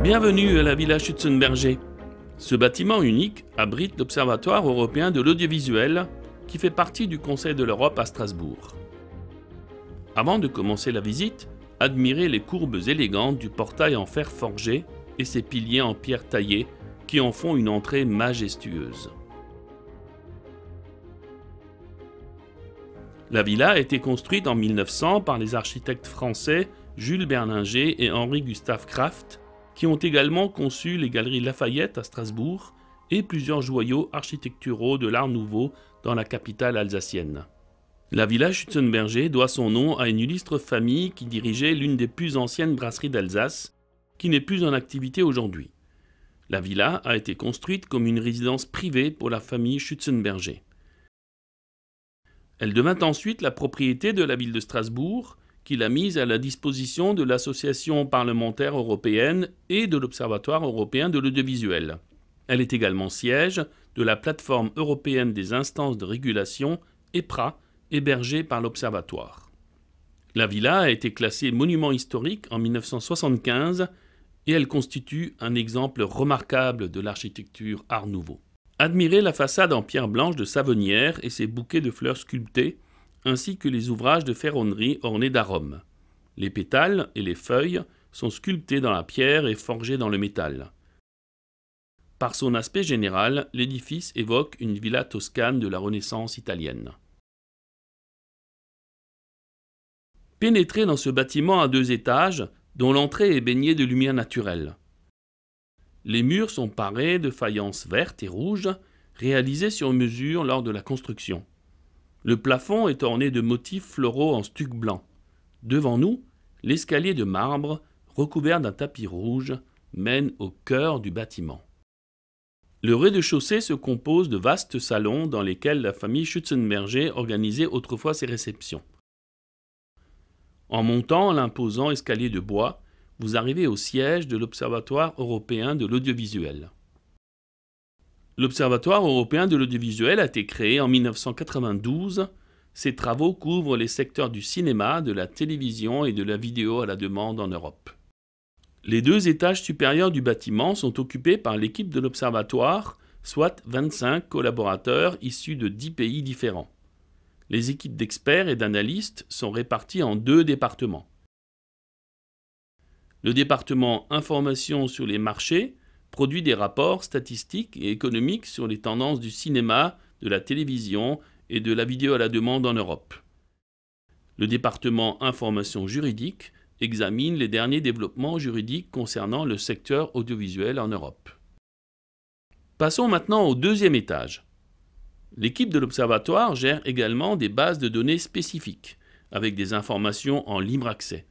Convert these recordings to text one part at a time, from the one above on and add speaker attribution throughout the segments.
Speaker 1: Bienvenue à la Villa Schützenberger. Ce bâtiment unique abrite l'Observatoire européen de l'audiovisuel qui fait partie du Conseil de l'Europe à Strasbourg. Avant de commencer la visite, admirez les courbes élégantes du portail en fer forgé et ses piliers en pierre taillée qui en font une entrée majestueuse. La villa a été construite en 1900 par les architectes français Jules Berlinger et Henri-Gustave Kraft, qui ont également conçu les galeries Lafayette à Strasbourg et plusieurs joyaux architecturaux de l'Art nouveau dans la capitale alsacienne. La Villa Schützenberger doit son nom à une illustre famille qui dirigeait l'une des plus anciennes brasseries d'Alsace, qui n'est plus en activité aujourd'hui. La villa a été construite comme une résidence privée pour la famille Schützenberger. Elle devint ensuite la propriété de la ville de Strasbourg, qui l'a mise à la disposition de l'Association parlementaire européenne et de l'Observatoire européen de l'audiovisuel. Elle est également siège de la plateforme européenne des instances de régulation, EPRA, hébergée par l'Observatoire. La villa a été classée monument historique en 1975 et elle constitue un exemple remarquable de l'architecture Art nouveau. Admirez la façade en pierre blanche de Savonnières et ses bouquets de fleurs sculptées, ainsi que les ouvrages de ferronnerie ornés d'arômes. Les pétales et les feuilles sont sculptés dans la pierre et forgés dans le métal. Par son aspect général, l'édifice évoque une villa toscane de la Renaissance italienne. Pénétrez dans ce bâtiment à 2 étages, dont l'entrée est baignée de lumière naturelle. Les murs sont parés de faïences vertes et rouges, réalisées sur mesure lors de la construction. Le plafond est orné de motifs floraux en stuc blanc. Devant nous, l'escalier de marbre, recouvert d'un tapis rouge, mène au cœur du bâtiment. Le rez-de-chaussée se compose de vastes salons dans lesquels la famille Schützenberger organisait autrefois ses réceptions. En montant l'imposant escalier de bois, vous arrivez au siège de l'Observatoire européen de l'audiovisuel. L'Observatoire européen de l'audiovisuel a été créé en 1992. Ses travaux couvrent les secteurs du cinéma, de la télévision et de la vidéo à la demande en Europe. Les 2 étages supérieurs du bâtiment sont occupés par l'équipe de l'Observatoire, soit 25 collaborateurs issus de 10 pays différents. Les équipes d'experts et d'analystes sont réparties en 2 départements. Le département Information sur les marchés produit des rapports statistiques et économiques sur les tendances du cinéma, de la télévision et de la vidéo à la demande en Europe. Le département Information juridique examine les derniers développements juridiques concernant le secteur audiovisuel en Europe. Passons maintenant au 2e étage. L'équipe de l'Observatoire gère également des bases de données spécifiques, avec des informations en libre accès.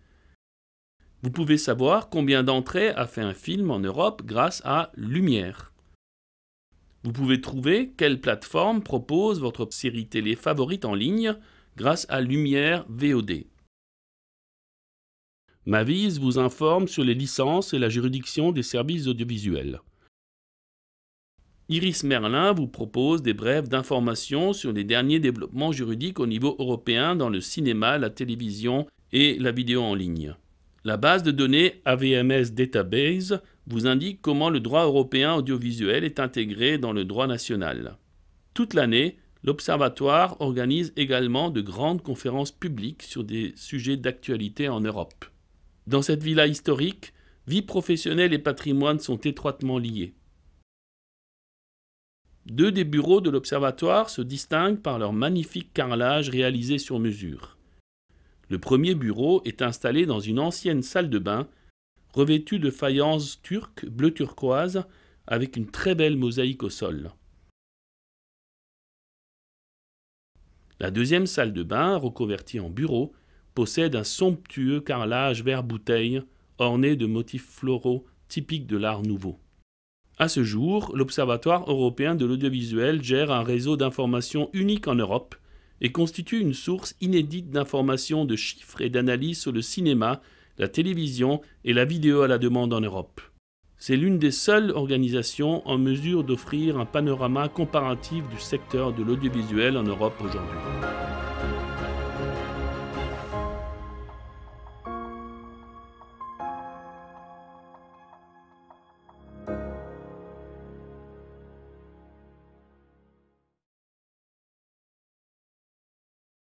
Speaker 1: Vous pouvez savoir combien d'entrées a fait un film en Europe grâce à Lumière. Vous pouvez trouver quelle plateforme propose votre série télé favorite en ligne grâce à Lumière VOD. Mavyz vous informe sur les licences et la juridiction des services audiovisuels. Iris Merlin vous propose des brèves d'informations sur les derniers développements juridiques au niveau européen dans le cinéma, la télévision et la vidéo en ligne. La base de données AVMS Database vous indique comment le droit européen audiovisuel est intégré dans le droit national. Toute l'année, l'Observatoire organise également de grandes conférences publiques sur des sujets d'actualité en Europe. Dans cette villa historique, vie professionnelle et patrimoine sont étroitement liés. 2 des bureaux de l'Observatoire se distinguent par leur magnifique carrelage réalisé sur mesure. Le premier bureau est installé dans une ancienne salle de bain, revêtue de faïences turques bleu turquoise, avec une très belle mosaïque au sol. La 2e salle de bain, reconvertie en bureau, possède un somptueux carrelage vert bouteille, orné de motifs floraux typiques de l'Art nouveau. À ce jour, l'Observatoire européen de l'audiovisuel gère un réseau d'information unique en Europe et constitue une source inédite d'informations, de chiffres et d'analyses sur le cinéma, la télévision et la vidéo à la demande en Europe. C'est l'une des seules organisations en mesure d'offrir un panorama comparatif du secteur de l'audiovisuel en Europe aujourd'hui.